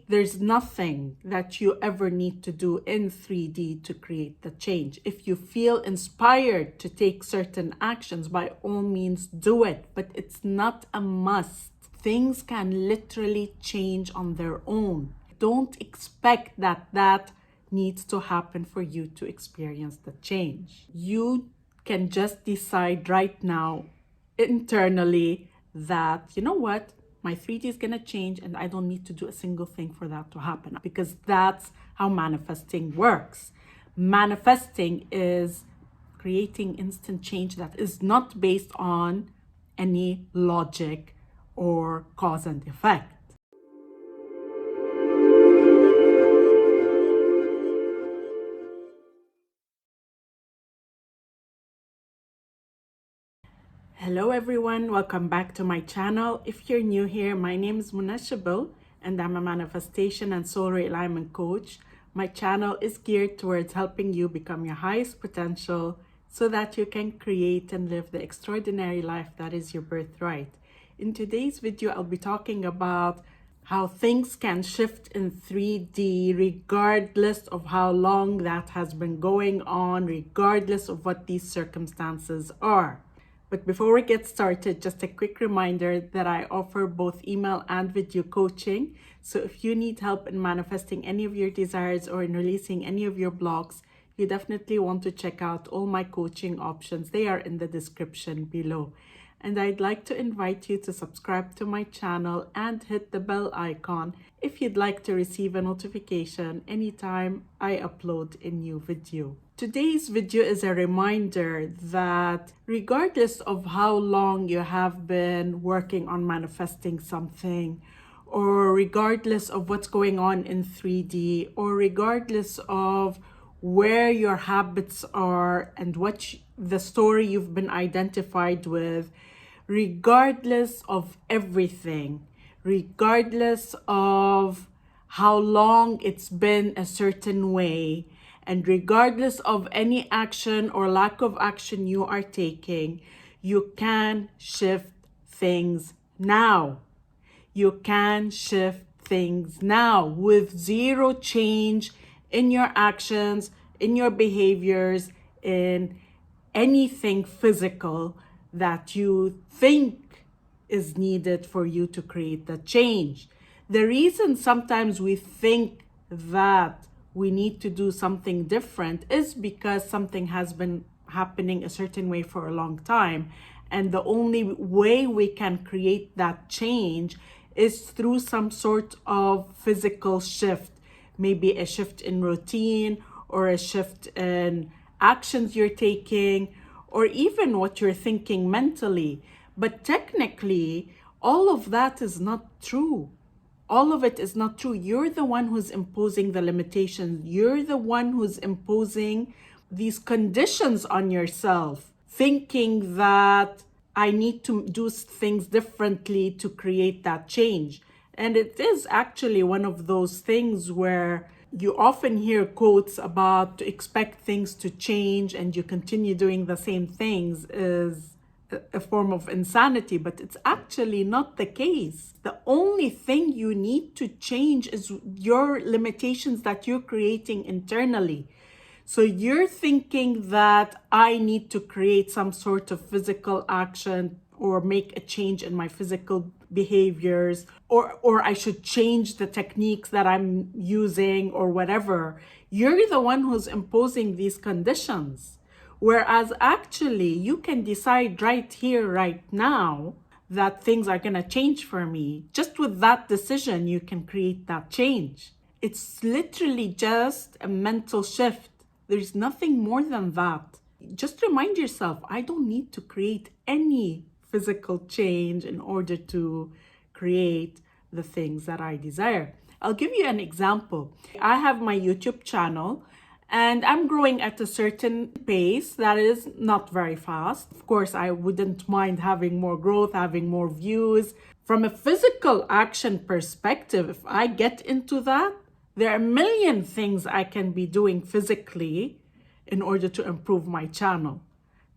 there's nothing that you ever need to do in 3D to create the change. If you feel inspired to take certain actions, by all means do it, but it's not a must. Things can literally change on their own. Don't expect that needs to happen for you to experience the change. You can just decide right now internally that, you know what, my 3D is going to change and I don't need to do a single thing for that to happen, because that's how manifesting works. Manifesting is creating instant change that is not based on any logic or cause and effect. Hello everyone, welcome back to my channel. If you're new here, my name is Irresistible and I'm a manifestation and soul realignment coach. My channel is geared towards helping you become your highest potential so that you can create and live the extraordinary life that is your birthright. In today's video, I'll be talking about how things can shift in 3D regardless of how long that has been going on, regardless of what these circumstances are. But before we get started, just a quick reminder that I offer both email and video coaching. So if you need help in manifesting any of your desires or in releasing any of your blocks, you definitely want to check out all my coaching options. They are in the description below. And I'd like to invite you to subscribe to my channel and hit the bell icon if you'd like to receive a notification anytime I upload a new video. Today's video is a reminder that regardless of how long you have been working on manifesting something, or regardless of what's going on in 3D, or regardless of where your habits are and what the story you've been identified with, regardless of everything, regardless of how long it's been a certain way, and regardless of any action or lack of action you are taking, you can shift things now. You can shift things now with zero change in your actions, in your behaviors, in anything physical that you think is needed for you to create the change. The reason sometimes we think that we need to do something different is because something has been happening a certain way for a long time. And the only way we can create that change is through some sort of physical shift, maybe a shift in routine or a shift in actions you're taking, or even what you're thinking mentally. But technically, all of that is not true. All of it is not true. You're the one who's imposing the limitations. You're the one who's imposing these conditions on yourself, thinking that I need to do things differently to create that change. And it is actually one of those things where you often hear quotes about to expect things to change and you continue doing the same things is a form of insanity, but it's actually not the case. The only thing you need to change is your limitations that you're creating internally. So you're thinking that I need to create some sort of physical action or make a change in my physical behaviors, or I should change the techniques that I'm using or whatever. You're the one who's imposing these conditions. Whereas actually you can decide right here, right now, that things are going to change for me. Just with that decision, you can create that change. It's literally just a mental shift. There's nothing more than that. Just remind yourself, I don't need to create any physical change in order to create the things that I desire. I'll give you an example. I have my YouTube channel and I'm growing at a certain pace that is not very fast. Of course, I wouldn't mind having more growth, having more views. From a physical action perspective, if I get into that, there are a million things I can be doing physically in order to improve my channel,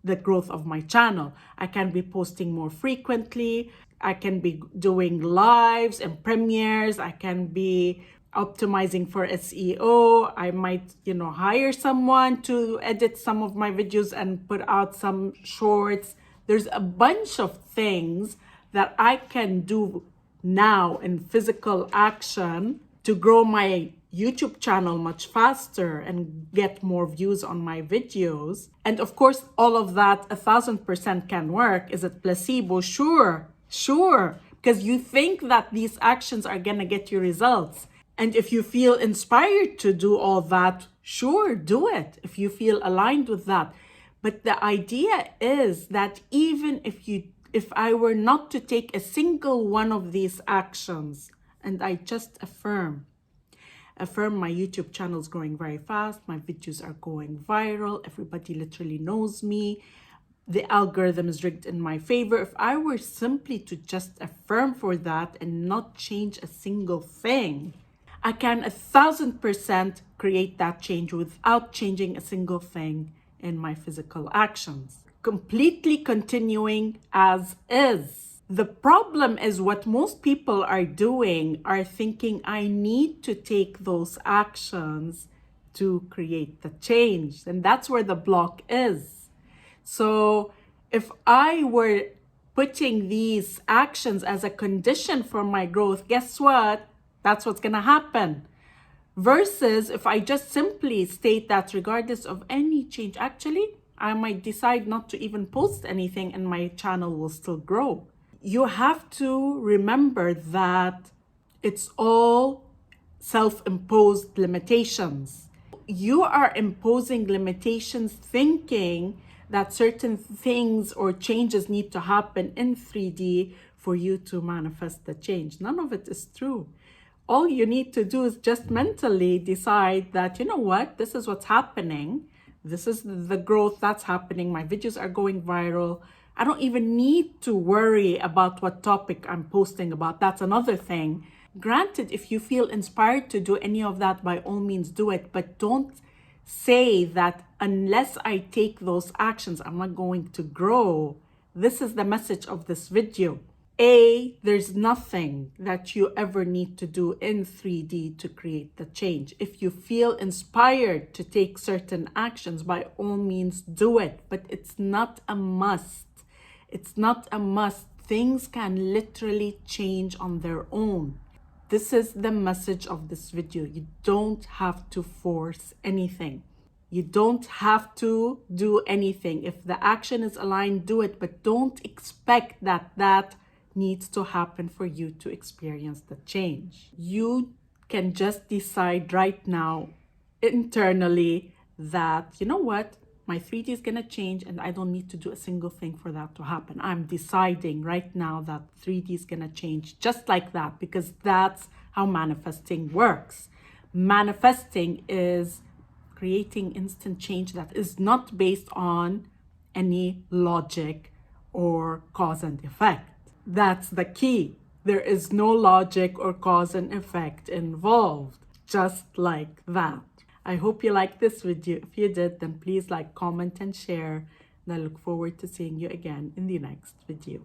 the growth of my channel. I can be posting more frequently. I can be doing lives and premieres. I can be optimizing for SEO. I might, hire someone to edit some of my videos and put out some shorts. There's a bunch of things that I can do now in physical action to grow my YouTube channel much faster and get more views on my videos. And of course, all of that 1,000% can work. Is it placebo? Sure. Because you think that these actions are gonna get you results. And if you feel inspired to do all that, sure, do it if you feel aligned with that. But the idea is that even if I were not to take a single one of these actions, and I just affirm my YouTube channel is growing very fast, my videos are going viral, everybody literally knows me, the algorithm is rigged in my favor. If I were simply to just affirm for that and not change a single thing, I can 1,000% create that change without changing a single thing in my physical actions, completely continuing as is. The problem is what most people are doing are thinking I need to take those actions to create the change. And that's where the block is. So if I were putting these actions as a condition for my growth, guess what? That's what's going to happen. Versus if I just simply state that regardless of any change, actually, I might decide not to even post anything and my channel will still grow. You have to remember that it's all self-imposed limitations. You are imposing limitations thinking that certain things or changes need to happen in 3D for you to manifest the change. None of it is true. All you need to do is just mentally decide that, you know what, this is what's happening. This is the growth that's happening. My videos are going viral. I don't even need to worry about what topic I'm posting about. That's another thing. Granted, if you feel inspired to do any of that, by all means do it. But don't say that unless I take those actions, I'm not going to grow. This is the message of this video. There's nothing that you ever need to do in 3D to create the change. If you feel inspired to take certain actions, by all means do it, but it's not a must. It's not a must. Things can literally change on their own. This is the message of this video. You don't have to force anything. You don't have to do anything. If the action is aligned, do it, but don't expect that needs to happen for you to experience the change. You can just decide right now internally that, you know what, my 3D is gonna change and I don't need to do a single thing for that to happen. I'm deciding right now that 3D is gonna change just like that, because that's how manifesting works. Manifesting is creating instant change that is not based on any logic or cause and effect. That's the key. There is no logic or cause and effect involved, just like that. I hope you liked this video. If you did, then please like, comment, and share. And I look forward to seeing you again in the next video.